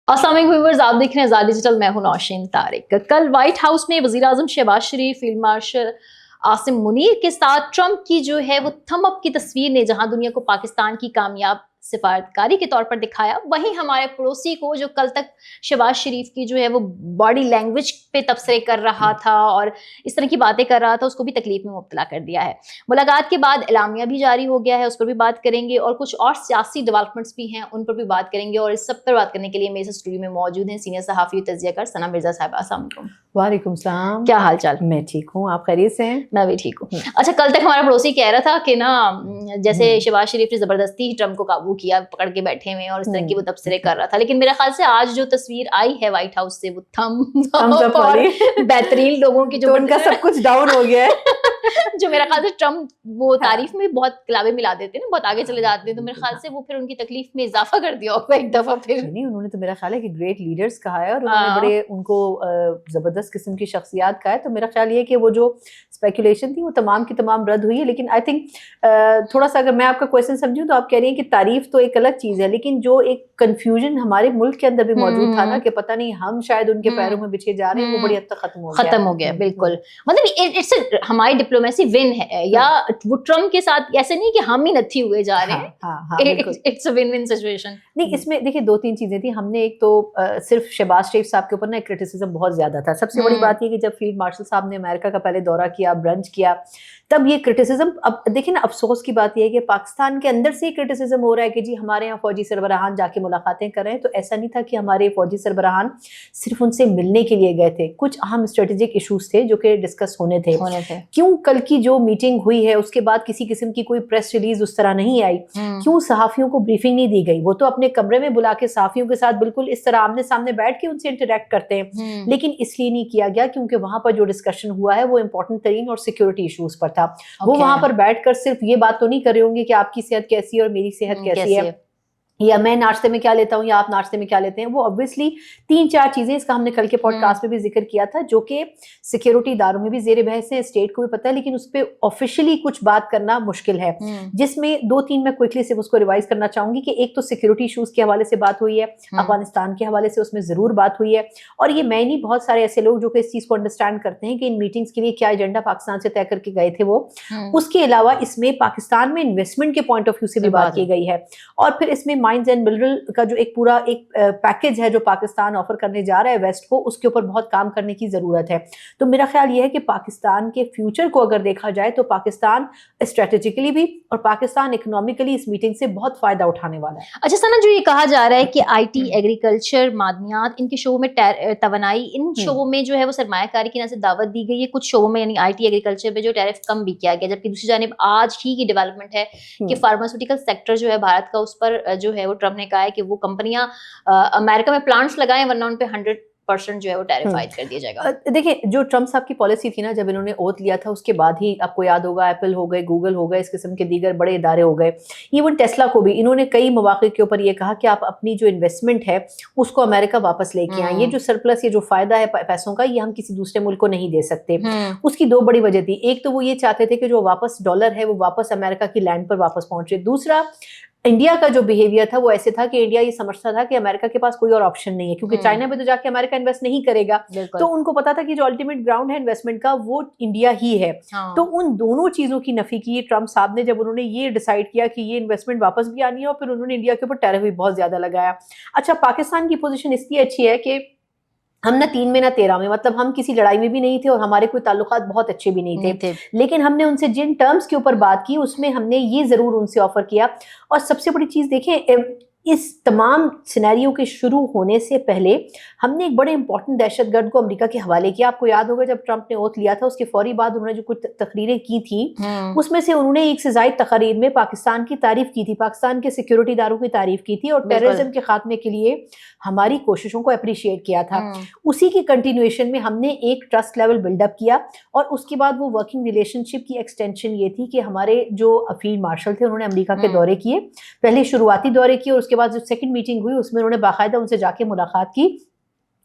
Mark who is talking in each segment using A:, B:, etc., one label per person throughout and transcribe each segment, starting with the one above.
A: अस्सलाम वालेकुम व्यूअर्स, आप देख रहे हैं आज़ाद डिजिटल। मैं हूं नौशीन तारिक। कल व्हाइट हाउस में वज़ीर आज़म शहबाज शरीफ, फील्ड मार्शल आसिम मुनीर के साथ ट्रंप की जो है वो थम अप की तस्वीर ने जहां दुनिया को पाकिस्तान की कामयाब सिफारतकारी के तौर पर दिखाया, वहीं हमारे पड़ोसी को जो कल तक शहबाज शरीफ की जो है वो बॉडी लैंग्वेज पे तबसरे कर रहा था और इस तरह की बातें कर रहा था, उसको भी तकलीफ में मुब्तला कर दिया है। मुलाकात के बाद एलामिया भी जारी हो गया है, उस पर भी बात करेंगे और कुछ और सियासी डेवलपमेंट्स भी हैं, उन पर भी बात करेंगे। और इस सब पर बात करने के लिए मेरे स्टूडियो में मौजूद हैं सीनियर सहाफ़ी और तज़कियाकार सना मिर्जा साहिबा। अस्सलाम वालेकुम।
B: वालेकुम सलाम।
A: क्या हाल चाल?
B: मैं ठीक हूँ, आप खैरियत से हैं?
A: मैं भी ठीक हूँ। अच्छा, कल तक हमारा पड़ोसी कह रहा था कि ना जैसे शहबाज शरीफ ने जबरदस्ती ट्रंप को काबू किया, पकड़ के बैठे हुए और इस तरह की वो तबसरे कर रहा था, लेकिन मेरे ख्याल से आज जो तस्वीर आई है व्हाइट हाउस से वो थम्स अप और बेहतरीन लोगों की जो
B: तो उनका सब कुछ डाउन हो गया है।
A: जो मेरा ख्याल से ट्रंप वो तारीफ में बहुत किलाबे मिला देते हैं ना, बहुत आगे चले जाते हैं, तो मेरे ख्याल से वो फिर उनकी तकलीफ में इजाफा कर दिया होगा एक दफा फिर।
B: नहीं, उन्होंने तो मेरा ख्याल है कि ग्रेट लीडर्स कहा है और उन्होंने बड़े उनको जबरदस्त किस्म की शख्सियात कहा है, तो मेरा ख्याल ये है कि वो जो स्पेकुलेशन थी वो तमाम की तमाम रद्द हुई है। लेकिन आई थिंक थोड़ा सा अगर मैं आपका क्वेश्चन समझूं तो आप कह रही हैं कि तारीफ तो एक अलग चीज है, लेकिन जो एक कंफ्यूजन हमारे मुल्क के अंदर भी मौजूद था ना कि पता नहीं हम शायद उनके पैरों में बिछे जा रहे हैं, वो बड़ी हद तक खत्म हो गया।
A: बिल्कुल, मतलब इट्स हमारी डिप्लोमेसी विन है, या वो ट्रम्प के साथ ऐसे नहीं कि हम ही नत्थी हुए जा रहे हैं। It's a win win situation.
B: नहीं, इसमें देखिए दो तीन चीजें थी। हमने एक तो सिर्फ शहबाज शरीफ साहब के ऊपर ना क्रिटिसिज्म बहुत ज्यादा था। सबसे बड़ी बात ये कि जब फील्ड मार्शल साहब ने अमेरिका का पहले दौरा किया, ब्रंच किया, तब ये क्रिटिसिज्म, अब देखिए ना, अफसोस की बात यह है कि पाकिस्तान के अंदर से क्रिटिसिज्म हो रहा है कि जी हमारे यहाँ फौजी सरबराहान जाके मुलाकातें कर रहे हैं, तो ऐसा नहीं था कि हमारे फौजी सरबराहान सिर्फ उनसे मिलने के लिए गए थे। कुछ अहम स्ट्रेटेजिक इशूज थे जो कि डिस्कस होने थे। क्यों कल की जो मीटिंग हुई है उसके बाद किसी किस्म की कोई प्रेस रिलीज उस तरह नहीं आई? क्यों सहाफियों को ब्रीफिंग नहीं दी गई? वो तो अपने कमरे में बुला के सहाफियों के साथ बिल्कुल इस तरह आमने सामने बैठ के उनसे इंटरेक्ट करते हैं, लेकिन इसलिए नहीं किया गया क्योंकि वहां पर जो डिस्कशन हुआ है वो इंपॉर्टेंट तरीन और सिक्योरिटी इशूज पर था। वो वहां पर बैठकर सिर्फ ये बात तो नहीं कर रहे होंगे कि आपकी सेहत कैसी है और मेरी सेहत कैसी है, या मैं नाश्ते में क्या लेता हूँ या आप नाश्ते में क्या लेते हैं। वो ऑब्वियसली तीन चार चीजें, इसका हमने कल के पॉडकास्ट में भी जिक्र किया था, जो कि सिक्योरिटी इदारों में भी जेर बहस है, स्टेट को भी पता है, लेकिन उस पर ऑफिशियली कुछ बात करना मुश्किल है। जिसमें दो तीन मैं क्विकली से उसको रिवाइज करना चाहूंगी कि एक तो सिक्योरिटी इशूज के हवाले से बात हुई है, अफगानिस्तान के हवाले से उसमें जरूर बात हुई है, और ये मैं नहीं, बहुत सारे ऐसे लोग जो कि इस चीज को अंडरस्टैंड करते हैं कि इन मीटिंग्स के लिए क्या एजेंडा पाकिस्तान से तय करके गए थे वो। उसके अलावा इसमें पाकिस्तान में इन्वेस्टमेंट के पॉइंट ऑफ व्यू से भी बात की गई है, और फिर इसमें माइंस एंड मिनरल का जो एक पूरा एक पैकेज है जो पाकिस्तान ऑफर करने जा रहा है वेस्ट को, उसके ऊपर बहुत काम करने की जरूरत है। तो मेरा ख्याल यह है कि पाकिस्तान के फ्यूचर को अगर देखा जाए तो पाकिस्तान स्ट्रेटेजिकली भी और पाकिस्तान इकोनॉमिकली इस मीटिंग से बहुत फायदा उठाने वाला है।
A: अच्छा सना, जो ये कहा जा रहा है कि आईटी, एग्रीकल्चर, मादनियात, इनके शोबों में तवानाई, इन शोबों में जो है वो सरमायाकारी की तरफ से दावत दी गई है। कुछ शोबों में यानी आईटी, एग्रीकल्चर पे जो टैरिफ कम भी किया गया, जबकि दूसरी जानिब आज ही की डेवलपमेंट है कि फार्मास्यूटिकल सेक्टर जो है भारत का, उस पर जो है वो ट्रम्प ने कहा है कि वो कंपनियां अमेरिका में प्लांट्स लगाएं, वरना उन पे 100% जो है वो टैरिफाइड कर दिया जाएगा।
B: देखिए, जो ट्रम्प साहब की पॉलिसी थी ना, जब इन्होंने ओथ लिया था उसके बाद ही, आपको याद होगा, एप्पल हो गए, गूगल हो गए, इस किस्म के दीगर बड़े इदारे हो गए, इवन टेस्ला को भी इन्होंने कई मौके के ऊपर ये कहा कि आप अपनी जो इन्वेस्टमेंट है उसको अमेरिका वापस लेके आए। ये जो सरप्लस, ये जो फायदा है पैसों का, ये हम किसी दूसरे मुल्क को नहीं दे सकते। उसकी दो बड़ी वजह थी। एक तो वो ये चाहते थे कि जो वापस डॉलर है वो वापस अमेरिका की लैंड पर वापस पहुंचे। दूसरा, इंडिया का जो बिहेवियर था वो ऐसे था कि इंडिया ये समझता था कि अमेरिका के पास कोई और ऑप्शन नहीं है, क्योंकि चाइना में तो जाके अमेरिका इन्वेस्ट नहीं करेगा, तो उनको पता था कि जो अल्टीमेट ग्राउंड है इन्वेस्टमेंट का वो इंडिया ही है। तो उन दोनों चीजों की नफी की ट्रम्प साहब ने, जब उन्होंने ये डिसाइड किया कि ये इन्वेस्टमेंट वापस भी आनी है, और फिर उन्होंने इंडिया के ऊपर टैरिफ भी बहुत ज्यादा लगाया। अच्छा, पाकिस्तान की पोजीशन इसलिए अच्छी है कि हम ना 3 में ना 13 में, मतलब हम किसी लड़ाई में भी नहीं थे और हमारे कोई ताल्लुकात बहुत अच्छे भी नहीं थे, लेकिन हमने उनसे जिन टर्म्स के ऊपर बात की उसमें हमने ये जरूर उनसे ऑफर किया। और सबसे बड़ी चीज देखें, इस तमाम सिनेरियो के शुरू होने से पहले हमने एक बड़े इंपॉर्टेंट दहशतगर्द को अमेरिका के हवाले किया। आपको याद होगा जब ट्रंप ने ओथ लिया था उसके फौरी बाद उन्होंने जो कुछ तकरीरें की थी, उसमें से उन्होंने एक से ज्यादा तकरीर में पाकिस्तान की तारीफ की थी, पाकिस्तान के सिक्योरिटी इदारों की तारीफ की थी, और टेररिज्म के खात्मे के लिए हमारी कोशिशों को अप्रिशिएट किया था। उसी की कंटिन्यूएशन में हमने एक ट्रस्ट लेवल बिल्डअप किया, और उसके बाद वो वर्किंग रिलेशनशिप की एक्सटेंशन ये थी कि हमारे जो फील्ड मार्शल थे उन्होंने अमेरिका के दौरे किए, पहले शुरुआती दौरे किए, और उसके बाद जो सेकंड मीटिंग हुई उसमें उन्होंने बाकायदा उनसे जाके मुलाकात की,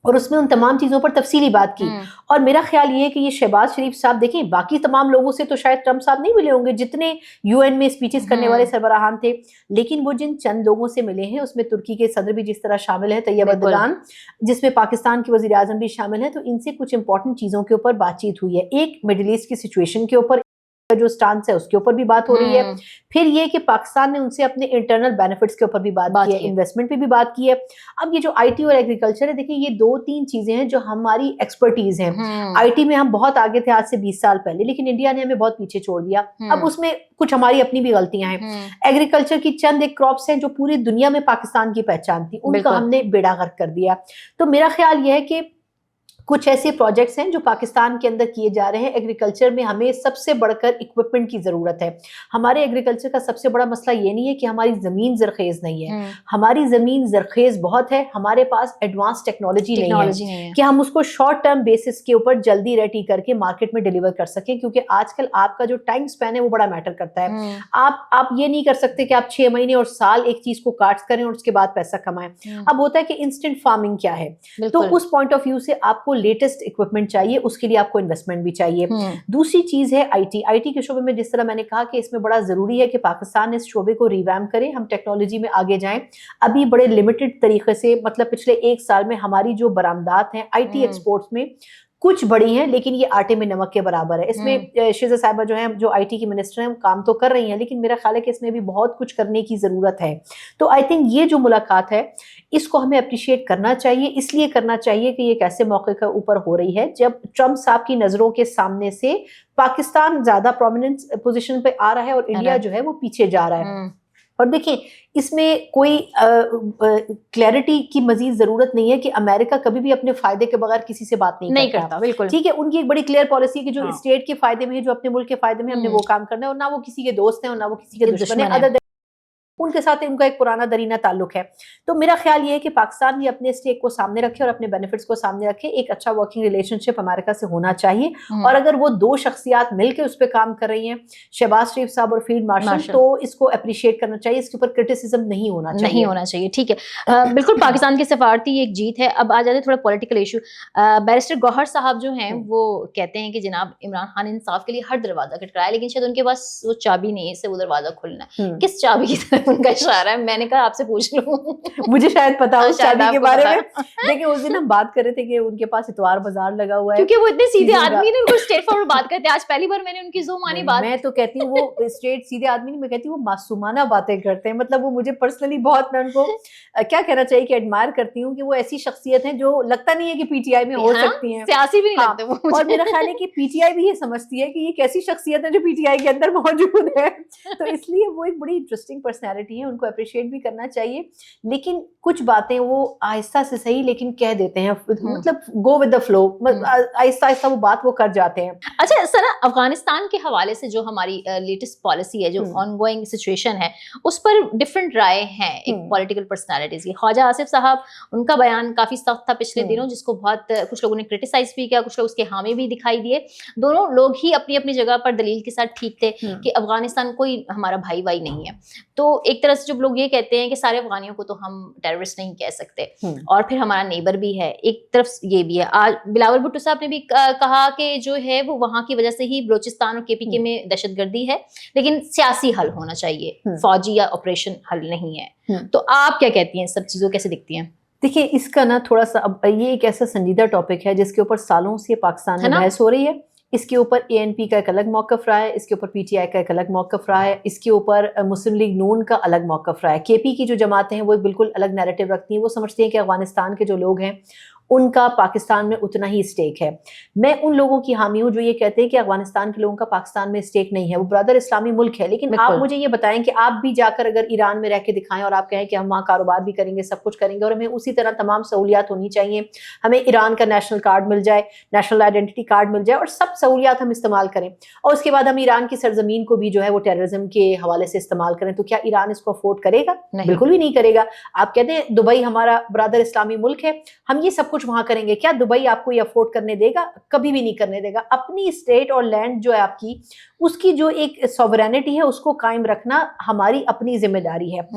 B: और उसमें उन तमाम चीज़ों पर तफसीली बात की। और मेरा ख्याल ये है कि ये शहबाज शरीफ साहब, देखें बाकी तमाम लोगों से तो शायद ट्रम्प साहब नहीं मिले होंगे जितने यूएन में स्पीचेस करने वाले सरबराहान थे, लेकिन वो जिन चंद लोगों से मिले हैं उसमें तुर्की के सदर भी जिस तरह शामिल है, तैयब अर्दोगान, जिसमें पाकिस्तान के वज़ीर आज़म भी शामिल है, तो इनसे कुछ इंपॉर्टेंट चीज़ों के ऊपर बातचीत हुई है। एक मिडिल ईस्ट की सिचुएशन के ऊपर जो स्टांस है उसके ऊपर भी बात हो रही है। फिर ये कि पाकिस्तान ने उनसे अपने इंटरनल बेनिफिट्स के ऊपर भी बात की है, इन्वेस्टमेंट पे भी बात की है। अब ये जो आईटी और एग्रीकल्चर है, देखिए ये 2-3 चीजें हैं जो हमारी एक्सपर्टीज हैं। आईटी में हम बहुत आगे थे आज से 20 साल पहले, लेकिन इंडिया ने हमें बहुत पीछे छोड़ दिया। अब उसमें कुछ हमारी अपनी भी गलतियां हैं। एग्रीकल्चर की चंद एक क्रॉप्स हैं जो पूरी दुनिया में पाकिस्तान की पहचान थी, उनका हमने बेड़ा गर्क कर दिया। तो मेरा ख्याल यह है कि कुछ ऐसे प्रोजेक्ट्स हैं जो पाकिस्तान के अंदर किए जा रहे हैं। एग्रीकल्चर में हमें सबसे बढ़कर इक्विपमेंट की ज़रूरत है। हमारे एग्रीकल्चर का सबसे बड़ा मसला ये नहीं है कि हमारी ज़मीन ज़रखेज़ नहीं है, हमारी ज़मीन ज़रखेज़ बहुत है, हमारे पास एडवांस टेक्नोलॉजी नहीं है कि हम उसको शॉर्ट टर्म बेसिस के ऊपर जल्दी रेडी करके मार्केट में डिलीवर कर सकें, क्योंकि आजकल आपका जो टाइम स्पैन है वो बड़ा मैटर करता है। आप ये नहीं कर सकते कि आप 6 महीने और साल एक चीज़ को काट करें और उसके बाद पैसा कमाएं। अब होता है कि इंस्टेंट फार्मिंग क्या है, तो उस पॉइंट ऑफ व्यू से आपको लेटेस्ट इक्विपमेंट चाहिए, उसके लिए आपको इन्वेस्टमेंट भी चाहिए। दूसरी चीज है आईटी के शोबे में, जिस तरह मैंने कहा कि इसमें बड़ा जरूरी है कि पाकिस्तान इस शोबे को रिवैम्प करे, हम टेक्नोलॉजी में आगे जाएं। अभी बड़े लिमिटेड तरीके से, मतलब पिछले 1 साल में हमारी जो बरामदात हैं आईटी एक्सपोर्ट्स में कुछ बड़ी हैं, लेकिन ये आटे में नमक के बराबर है। इसमें शिजा साहिबा जो है, जो आईटी की मिनिस्टर हैं, वो काम तो कर रही हैं, लेकिन मेरा ख्याल है कि इसमें भी बहुत कुछ करने की जरूरत है। तो आई थिंक ये जो मुलाकात है इसको हमें अप्रिशिएट करना चाहिए। इसलिए करना चाहिए कि ये एक ऐसे मौके के ऊपर हो रही है जब ट्रम्प साहब की नजरों के सामने से पाकिस्तान ज्यादा प्रोमिनेंट पोजीशन पे आ रहा है और इंडिया जो है वो पीछे जा रहा है। और देखिए इसमें कोई क्लैरिटी की मजीद जरूरत नहीं है कि अमेरिका कभी भी अपने फायदे के बगैर किसी से बात नहीं करता। बिल्कुल ठीक है, उनकी एक बड़ी क्लियर पॉलिसी है कि जो स्टेट के फायदे में है, जो अपने मुल्क के फायदे में, हमने वो काम करना है, और ना वो किसी के दोस्त हैं और ना वो किसी के दुश्मन है। अदर उनके साथ उनका एक पुराना दरीना ताल्लुक है। तो मेरा ख्याल ये है कि पाकिस्तान भी अपने स्टेक को सामने रखे और अपने बेनिफिट्स को सामने रखे। एक अच्छा वर्किंग रिलेशनशिप अमेरिका से होना चाहिए, और अगर वो 2 शख्सियात मिलकर उस पर काम कर रही हैं, शहबाज शरीफ साहब और फील्ड मार्शल, तो इसको अप्रिशिएट करना चाहिए, इसके ऊपर क्रिटिसिज्म नहीं होना चाहिए।
A: ठीक है, बिल्कुल पाकिस्तान की सफारती एक जीत है। अब आ जाते थोड़ा पॉलिटिकल इशू। बैरिस्टर गौहर साहब जो हैं वो कहते हैं कि जनाब इमरान खान इंसाफ के लिए हर दरवाजा खटखटाया, लेकिन शायद उनके पास वो चाबी नहीं है, इससे वो दरवाजा खुलना है। किस चाबी की तरफ उनका इशारा है? मैंने कहा आपसे पूछ लूं,
B: मुझे शायद पता हो चाबी के बारे में। देखिए उस दिन हम बात कर रहे थे कि उनके पास इतवार बाजार लगा हुआ है,
A: क्योंकि वो इतने सीधे आदमी ने, उनको स्ट्रेट फॉरवर्ड बात करते हैं। आज पहली बार मैंने उनकी ज़ूम आनी बात।
B: मैं तो कहती हूँ वो स्ट्रेट सीधे आदमी नहीं, मैं कहती हूँ वो मासूमाना बातें करते हैं। मतलब वो मुझे पर्सनली बहुत, मैं उनको क्या कहना चाहिए कि एडमायर करती हूँ कि वो ऐसी शख्सियत है जो लगता नहीं है कि पीटीआई में हो सकती है,
A: सियासी भी नहीं लगते वो।
B: और मेरा ख्याल है कि पीटीआई भी ये समझती है कि ये कैसी शख्सियत है जो पीटीआई के अंदर मौजूद है। तो इसलिए वो एक बड़ी इंटरेस्टिंग पर्सनैलिटी है, उनको अप्रिशिएट भी करना चाहिए। लेकिन कुछ बातें वो आहिस्ता से सही लेकिन कह देते हैं, मतलब go with the flow, Aahista Aahista वो बात वो कर जाते हैं।
A: अच्छा सर, अफगानिस्तान के हवाले से जो हमारी लेटेस्ट पॉलिसी है, जो ऑनगोइंग सिचुएशन है, उस पर डिफरेंट राय हैं एक पॉलिटिकल पर्सनालिटीज की। ख्वाजा आसिफ साहब, उनका बयान काफी सख्त था पिछले दिनों, जिसको बहुत कुछ लोगों ने क्रिटिसाइज भी किया, कुछ लोग उसके हामी भी दिखाई दिए। दोनों लोग ही अपनी अपनी जगह पर दलील के साथ ठीक थे कि अफगानिस्तान कोई हमारा भाई भाई नहीं है। तो एक तरह से जब लोग ये कहते हैं कि सारे अफगानियों को तो हम टेररिस्ट नहीं कह सकते, और फिर हमारा नेबर भी है, एक तरफ ये भी है। आज बिलावल भुट्टो साहब ने भी कहा कि जो है वो वहां की वजह से ही बलोचिस्तान और केपीके में दहशतगर्दी है, लेकिन सियासी हल होना चाहिए, फौजी या ऑपरेशन हल नहीं है। तो आप क्या कहती हैं, सब चीजों कैसे दिखती हैं?
B: देखिए इसका ना थोड़ा सा, अब ये एक ऐसा संजीदा टॉपिक है जिसके ऊपर सालों से पाकिस्तान में बहस हो रही है। इसके ऊपर एएनपी का एक अलग मौकफ रहा है, इसके ऊपर पीटीआई का एक अलग मौकफ रहा है, इसके ऊपर मुस्लिम लीग नून का अलग मौकफ रहा है। केपी की जो जमातें हैं वो एक बिल्कुल अलग नैरेटिव रखती हैं। वो समझती हैं कि अफगानिस्तान के जो लोग हैं उनका पाकिस्तान में उतना ही स्टेक है। मैं उन लोगों की हामी हूँ जो ये कहते हैं कि अफगानिस्तान के लोगों का पाकिस्तान में स्टेक नहीं है, वो ब्रदर इस्लामी मुल्क है। लेकिन आप मुझे ये बताएं कि आप भी जाकर अगर ईरान में रह के दिखाएं और आप कहें कि हम वहाँ कारोबार भी करेंगे, सब कुछ करेंगे, और हमें उसी तरह तमाम सहूलियात होनी चाहिए, हमें ईरान का नेशनल कार्ड मिल जाए, नेशनल आइडेंटिटी कार्ड मिल जाए, और सब सहूलियात हम इस्तेमाल करें, और उसके बाद हम ईरान की सरजमीन को भी जो है वो टेररिज्म के हवाले से इस्तेमाल करें, तो क्या ईरान इसको अफोर्ड करेगा? बिल्कुल भी नहीं करेगा। आप कहते हैं दुबई हमारा ब्रदर इस्लामी मुल्क है, हम ये सब कुछ कुछ वहां करेंगे क्या? दुबई आपको ये अफोर्ड करने देगा? कभी भी नहीं करने देगा। अपनी स्टेट और लैंड जो है आपकी, उसकी जो एक सॉवरेनिटी है उसको कायम रखना हमारी अपनी जिम्मेदारी है।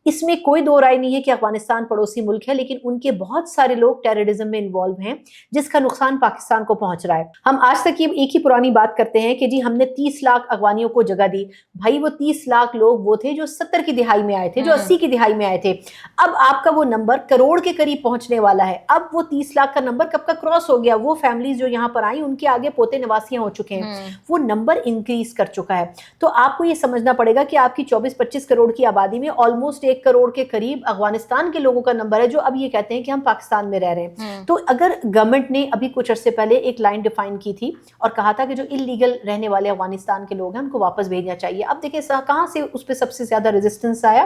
B: इसमें कोई दो राय नहीं है कि अफगानिस्तान पड़ोसी मुल्क है, लेकिन उनके बहुत सारे लोग टेररिज्म में इन्वॉल्व हैं, जिसका नुकसान पाकिस्तान को पहुंच रहा है। हम आज तक ये एक ही पुरानी बात करते हैं कि जी हमने 30 लाख अफगानियों को जगह दी। भाई वो 30 लाख लोग वो थे जो 70 की दिहाई में आए थे, जो 80 की दिहाई में आए थे। अब आपका वो नंबर करोड़ के करीब पहुंचने वाला है। अब वो 30 लाख का नंबर कब का क्रॉस हो गया? वो फैमिलीज जो यहाँ पर आई उनके आगे पोते निवासियां हो चुके हैं, वो नंबर इंक्रीज कर चुका है। तो आपको ये समझना पड़ेगा कि आपकी 24-25 करोड़ की आबादी में ऑलमोस्ट 1 करोड़ के करीब अफगानिस्तान के लोगों का नंबर है, जो अब ये कहते हैं कि हम पाकिस्तान में रह रहे हैं। तो अगर गवर्नमेंट ने अभी कुछ अरसे पहले एक लाइन डिफाइन की थी और कहा था कि जो इलीगल रहने वाले अफगानिस्तान के लोग हैं उनको वापस भेजना चाहिए। अब देखिए कहां से उस पर सबसे ज्यादा रेजिस्टेंस आया?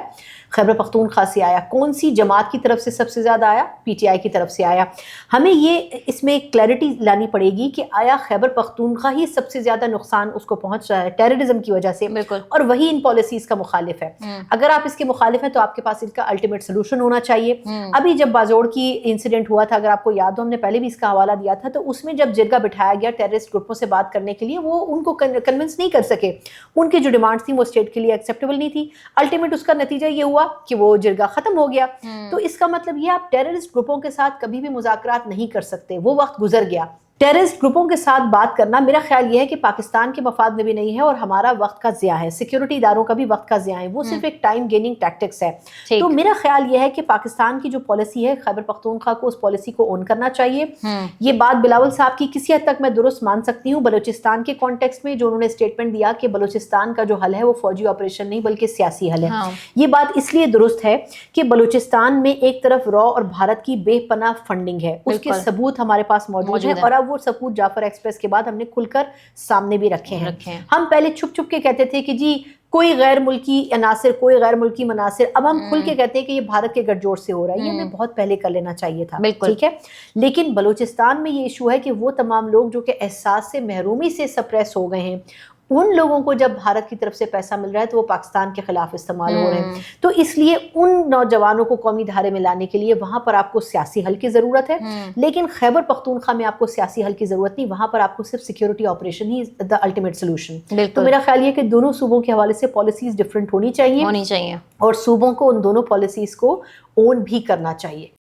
B: खैबर पख्तूनख्वा से आया। कौन सी जमात की तरफ से सबसे ज्यादा आया? पीटीआई की तरफ से आया। हमें ये इसमें क्लैरिटी लानी पड़ेगी कि आया खैबर पख्तूनख्वा ही सबसे ज्यादा नुकसान उसको पहुंच रहा है टेररिज्म की वजह से, और वही इन पॉलिसीज का मुखालिफ है। अगर आप इसके मुखालिफ हैं तो आपके पास इसका अल्टीमेट सोल्यूशन होना चाहिए। अभी जब बाजोड़ की इंसिडेंट हुआ था, अगर आपको याद हो, हमने पहले भी इसका हवाला दिया था, तो उसमें जब जिरगा बिठाया गया टेररिस्ट ग्रुपों से बात करने के लिए, वो उनको कन्विंस नहीं कर सके। उनकी जो डिमांड्स थी वो स्टेट के लिए एक्सेप्टेबल नहीं थी। अल्टीमेट उसका नतीजा ये हुआ कि वो जिरगा खत्म हो गया। तो इसका मतलब ये, आप टेररिस्ट ग्रुपों के साथ कभी भी मुज़ाकरात नहीं कर सकते, वो वक्त गुजर गया। टेररिस्ट ग्रुपों के साथ बात करना मेरा ख्याल ये है कि पाकिस्तान के मफाद में भी नहीं है और हमारा वक्त का ज़िया है, सिक्योरिटी इदारों का भी वक्त का ज़िया है। वो सिर्फ एक टाइम गेनिंग टैक्टिक्स है। तो मेरा ख्याल ये है कि पाकिस्तान की जो पॉलिसी है, खैबर पख्तूनख्वा को उस पॉलिसी को ओन करना चाहिए। ये बात बिलावल साहब की किसी हद तक मैं दुरुस्त मान सकती हूँ। बलूचिस्तान के कॉन्टेक्स्ट में जो उन्होंने स्टेटमेंट दिया कि बलूचिस्तान का जो हल है वो फौजी ऑपरेशन नहीं बल्कि सियासी हल है, ये बात इसलिए दुरुस्त है कि बलूचिस्तान में एक तरफ रॉ और भारत की बेपनाह फंडिंग है, उसके सबूत हमारे पास मौजूद है, और अब वो सबूत जाफर एक्सप्रेस के बाद हमने खुलकर सामने भी रखे हैं। हम पहले छुप छुप के कहते थे कि जी कोई गैर मुल्की अनासिर, कोई गैर मुल्की मनासिर, अब हम खुल के कहते हैं कि ये भारत के गठजोड़ से हो रहा है। ये हमें बहुत पहले कर लेना चाहिए था, ठीक है। लेकिन बलूचिस्तान में ये इशू है कि वो तमाम लोग जो कि एहसास से महरूमी से सप्रेस हो गए हैं, उन लोगों को जब भारत की तरफ से पैसा मिल रहा है तो वो पाकिस्तान के खिलाफ इस्तेमाल हो रहे हैं। तो इसलिए उन नौजवानों को कौमी धारे में लाने के लिए वहां पर आपको सियासी हल की जरूरत है। लेकिन खैबर पख्तूनख्वा में आपको सियासी हल की जरूरत नहीं, वहां पर आपको सिर्फ security operation he the ultimate solution. तो मेरा ख्याल ये कि दोनों सूबों के हवाले से पॉलिसीज डिफरेंट होनी चाहिए और सूबों को उन दोनों पॉलिसीज को ओन भी करना चाहिए।